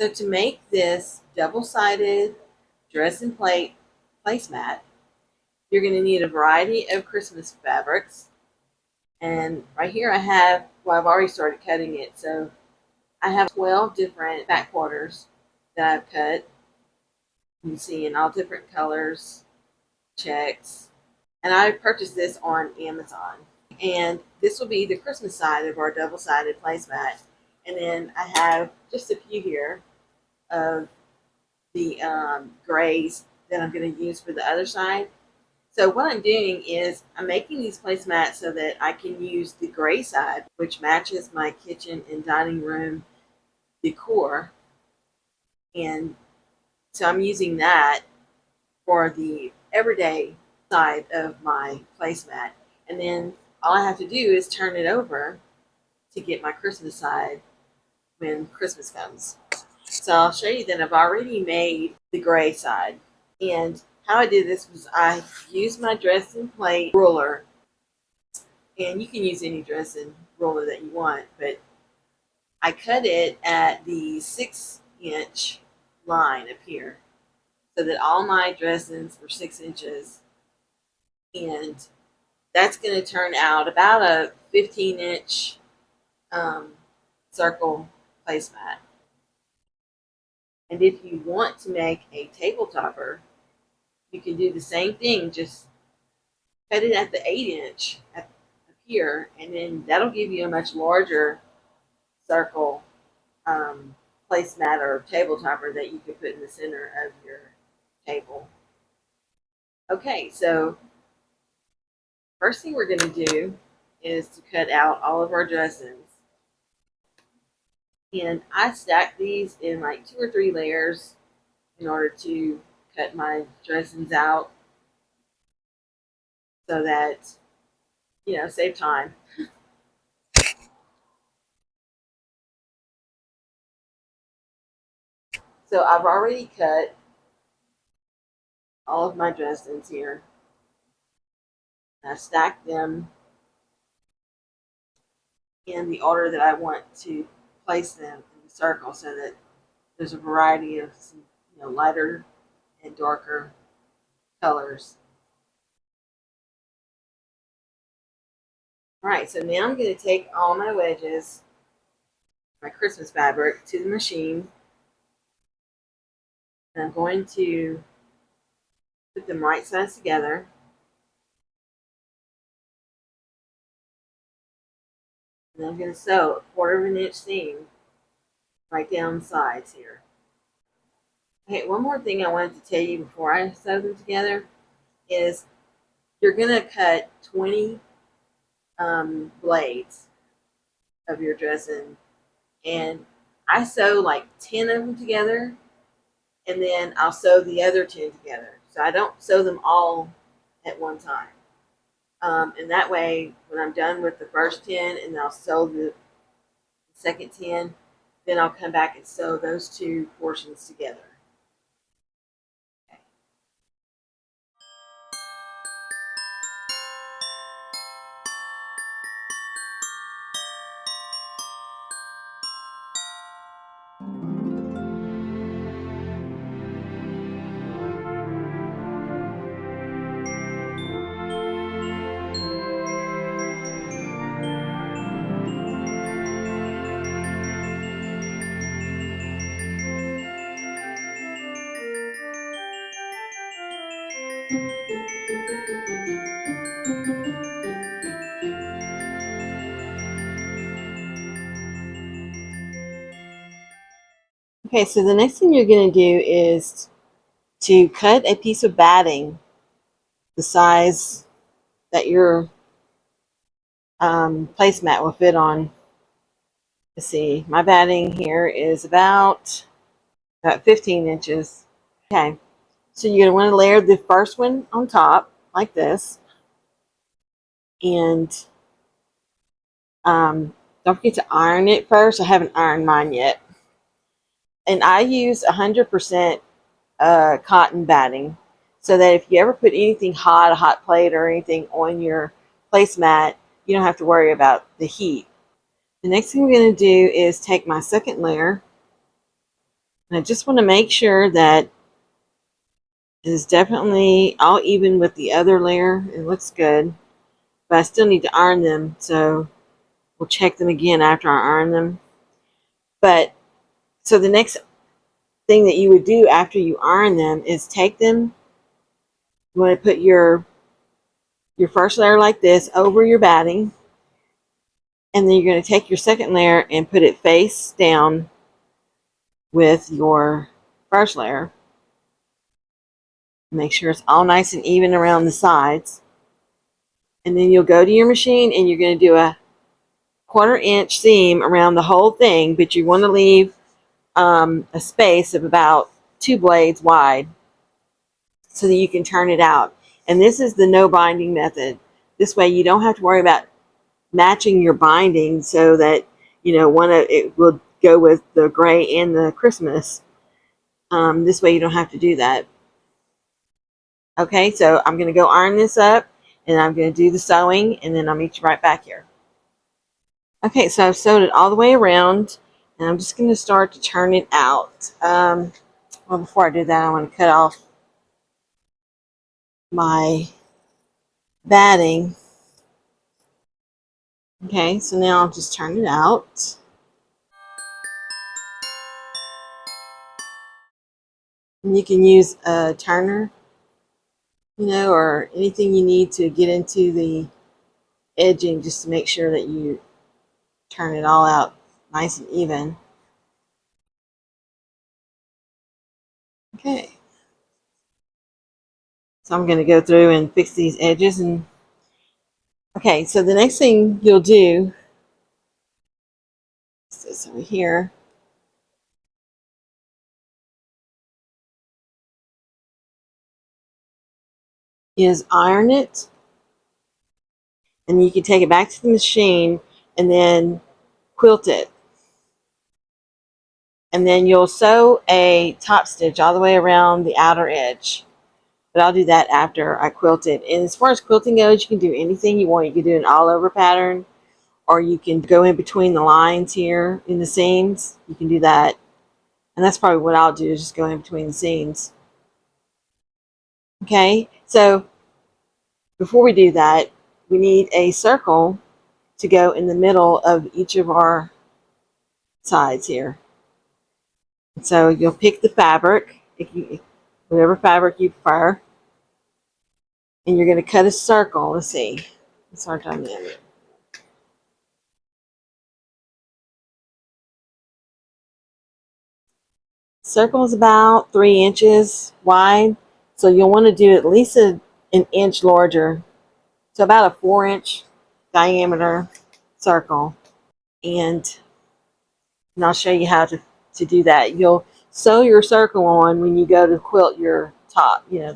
So to make this double-sided Dresden plate placemat, you're going to need a variety of Christmas fabrics. And right here I have, well, I've already started cutting it. So I have 12 different back quarters that I've cut. You can see in all different colors, checks. And I purchased this on Amazon. And this will be the Christmas side of our double-sided placemat. And then I have just a few here of the grays that I'm going to use for the other side. So what I'm doing is I'm making these placemats so that I can use the gray side, which matches my kitchen and dining room decor. And so I'm using that for the everyday side of my placemat. And then all I have to do is turn it over to get my Christmas side when Christmas comes. So I'll show you that I've already made the gray side. And how I did this was I used my Dresden plate ruler, and you can use any Dresden ruler that you want, but I cut it at the 6-inch line up here so that all my Dresdens were 6 inches, and that's going to turn out about a 15-inch circle placemat. And if you want to make a table topper, you can do the same thing. Just cut it at the 8-inch up here, and then that'll give you a much larger circle placemat or table topper that you could put in the center of your table. Okay, so first thing we're going to do is to cut out all of our Dresdens. And I stack these in like 2 or 3 layers in order to cut my Dresdens out so that, save time. So I've already cut all of my Dresdens here. I stacked them in the order that I want to place them in the circle so that there's a variety of lighter and darker colors. All right, so now I'm going to take all my wedges, my Christmas fabric, to the machine. And I'm going to put them right sides together. And I'm going to sew a 1/4 inch seam right down the sides here. Okay, one more thing I wanted to tell you before I sew them together is you're going to cut 20 blades of your Dresden, and I sew like 10 of them together, and then I'll sew the other 10 together. So I don't sew them all at one time. And that way, when I'm done with the first 10 and I'll sew the second 10, then I'll come back and sew those 2 portions together. Okay, so the next thing you're going to do is to cut a piece of batting the size that your placemat will fit on. Let's see, my batting here is about 15 inches. Okay, so you're going to want to layer the first one on top like this. And don't forget to iron it first. I haven't ironed mine yet. And I use 100% cotton batting so that if you ever put anything hot, a hot plate or anything on your placemat, you don't have to worry about the heat. The next thing we're going to do is take my second layer And I just want to make sure that it is definitely all even with the other layer. It looks good, but I still need to iron them, so we'll check them again after I iron them. But so the next thing that you would do after you iron them is take them. You want to put your first layer like this over your batting, and then you're going to take your second layer and put it face down with your first layer. Make sure it's all nice and even around the sides. And then you'll go to your machine and you're going to do a 1/4 inch seam around the whole thing, but you want to leave a space of about 2 blades wide so that you can turn it out. And this is the no binding method. This way you don't have to worry about matching your binding so that, you know, one of it will go with the gray and the Christmas. This way you don't have to do that. Okay, so I'm going to go iron this up, and I'm going to do the sewing, and then I'll meet you right back here. Okay, so I've sewed it all the way around, and I'm just going to start to turn it out. Well, before I do that, I want to cut off my batting. Okay, so now I'll just turn it out. And you can use a turner, you know, or anything you need to get into the edging just to make sure that you turn it all out nice and even. Okay. So I'm going to go through and fix these edges. And okay, so the next thing you'll do is this over here. Is iron it, and you can take it back to the machine and then quilt it. And then you'll sew a top stitch all the way around the outer edge. But I'll do that after I quilt it. And as far as quilting goes, you can do anything you want. You can do an all over pattern, or you can go in between the lines here in the seams. You can do that. And that's probably what I'll do, is just go in between the seams. Okay, so before we do that, we need a circle to go in the middle of each of our sides here. So you'll pick the fabric, whatever fabric you prefer, and you're going to cut a circle. Let's see. Let's start on the end. Circle is about 3 inches wide, so you'll want to do at least an inch larger, so about a 4-inch diameter circle. And I'll show you how to do that. You'll sew your circle on when you go to quilt your top, you know,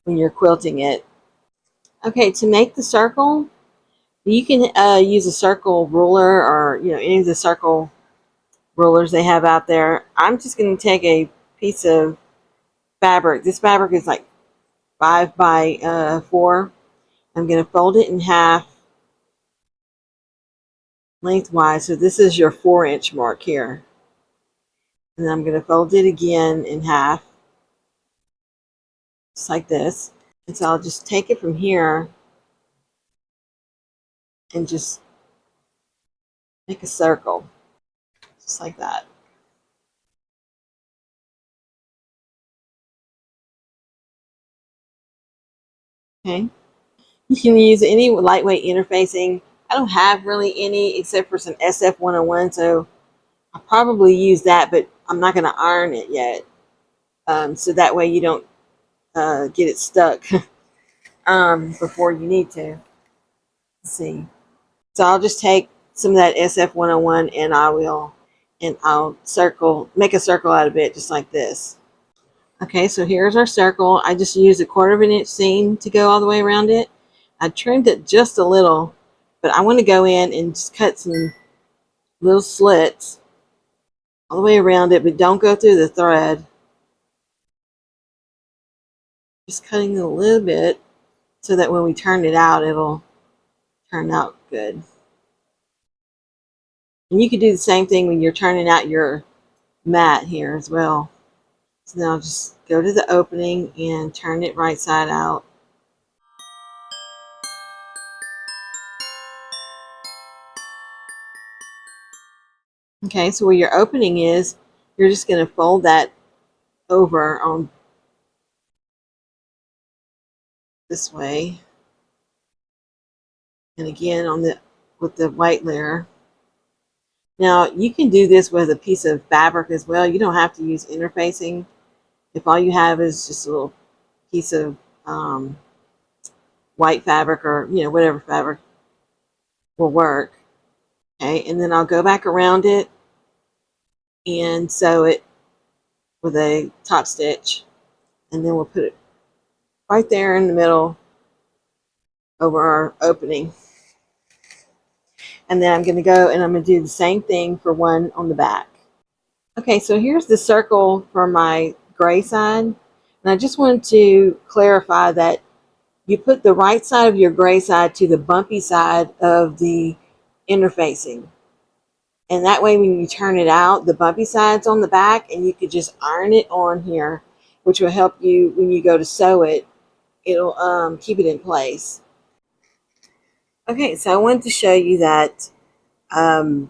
when you're quilting it. Okay, to make the circle, you can use a circle ruler, or, you know, any of the circle rulers they have out there. I'm just going to take a piece of fabric. This fabric is like 5 by 4. I'm going to fold it in half lengthwise. So this is your 4-inch mark here. And I'm going to fold it again in half, just like this. And so I'll just take it from here and just make a circle, just like that. Okay. You can use any lightweight interfacing. I don't have really any except for some SF101, so I'll probably use that, but I'm not going to iron it yet. So that way you don't get it stuck before you need to. Let's see. So I'll just take some of that SF101 and I'll make a circle out of it just like this. Okay, so here's our circle. I just used a 1/4 inch seam to go all the way around it. I trimmed it just a little, but I want to go in and just cut some little slits all the way around it, but don't go through the thread. Just cutting it a little bit so that when we turn it out, it'll turn out good. And you can do the same thing when you're turning out your mat here as well. So now just go to the opening and turn it right side out. Okay, so where your opening is, you're just going to fold that over on this way, and again on the with the white layer. Now you can do this with a piece of fabric as well. You don't have to use interfacing. If all you have is just a little piece of white fabric, or whatever fabric will work. Okay, and then I'll go back around it and sew it with a top stitch, and then we'll put it right there in the middle over our opening. And then I'm going to go and I'm going to do the same thing for one on the back. Okay, so here's the circle for my gray side. And I just wanted to clarify that you put the right side of your gray side to the bumpy side of the interfacing. And that way when you turn it out, the bumpy side's on the back, and you could just iron it on here, which will help you when you go to sew it. It'll keep it in place. Okay, so I wanted to show you that I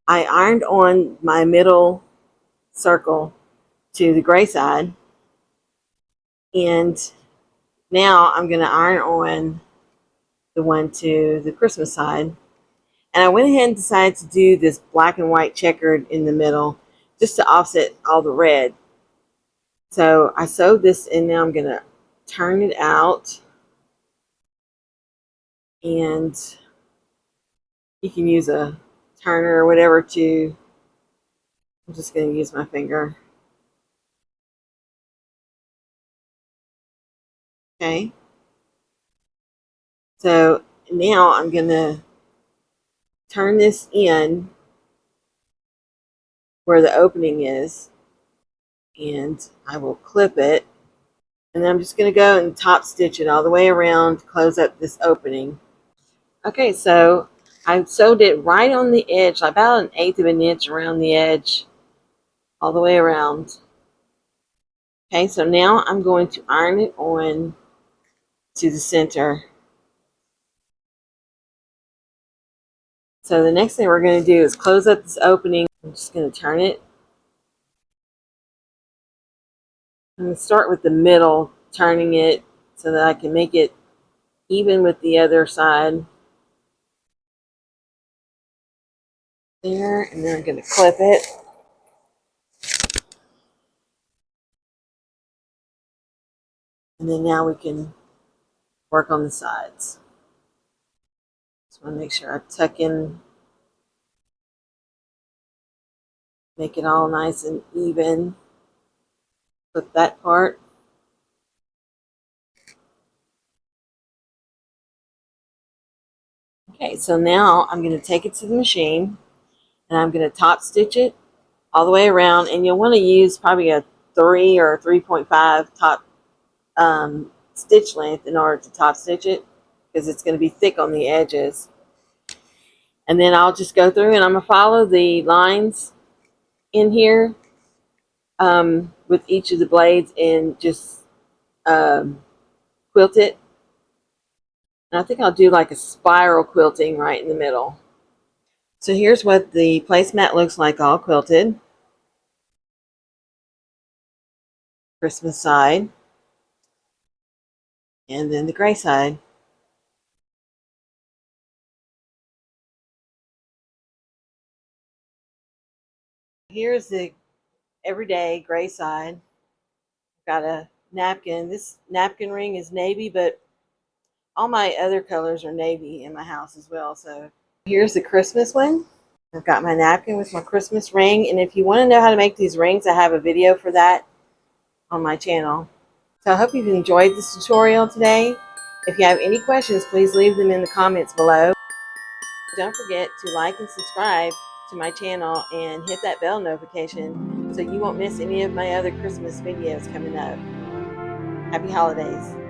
ironed on my middle circle to the gray side, and now I'm going to iron on the one to the Christmas side. And I went ahead and decided to do this black and white checkered in the middle just to offset all the red. So I sewed this, and now I'm going to turn it out, and you can use a turner or whatever to, I'm just going to use my finger. Okay. So now I'm going to turn this in where the opening is, and I will clip it, and then I'm just going to go and top stitch it all the way around to close up this opening. Okay, so I sewed it right on the edge, about 1/8 of an inch around the edge, all the way around. Okay, so now I'm going to iron it on to the center. So the next thing we're going to do is close up this opening. I'm just going to turn it. I'm going to start with the middle, turning it so that I can make it even with the other side. There, and then I'm going to clip it. And then now we can work on the sides. Just want to make sure I tuck in, make it all nice and even. Clip that part. Okay, so now I'm going to take it to the machine, and I'm going to top stitch it all the way around, and you'll want to use probably a 3 or 3.5 top stitch length in order to top stitch it, because it's going to be thick on the edges. And then I'll just go through and I'm going to follow the lines in here with each of the blades, and just quilt it. And I think I'll do like a spiral quilting right in the middle. So here's what the placemat looks like all quilted. Christmas side, and then the gray side. Here's the everyday gray side. Got a napkin. This napkin ring is navy, but all my other colors are navy in my house as well. So here's the Christmas one. I've got my napkin with my Christmas ring, and if you want to know how to make these rings, I have a video for that on my channel. So I hope you've enjoyed this tutorial today. If you have any questions, please leave them in the comments below. Don't forget to like and subscribe to my channel and hit that bell notification so you won't miss any of my other Christmas videos coming up. Happy holidays.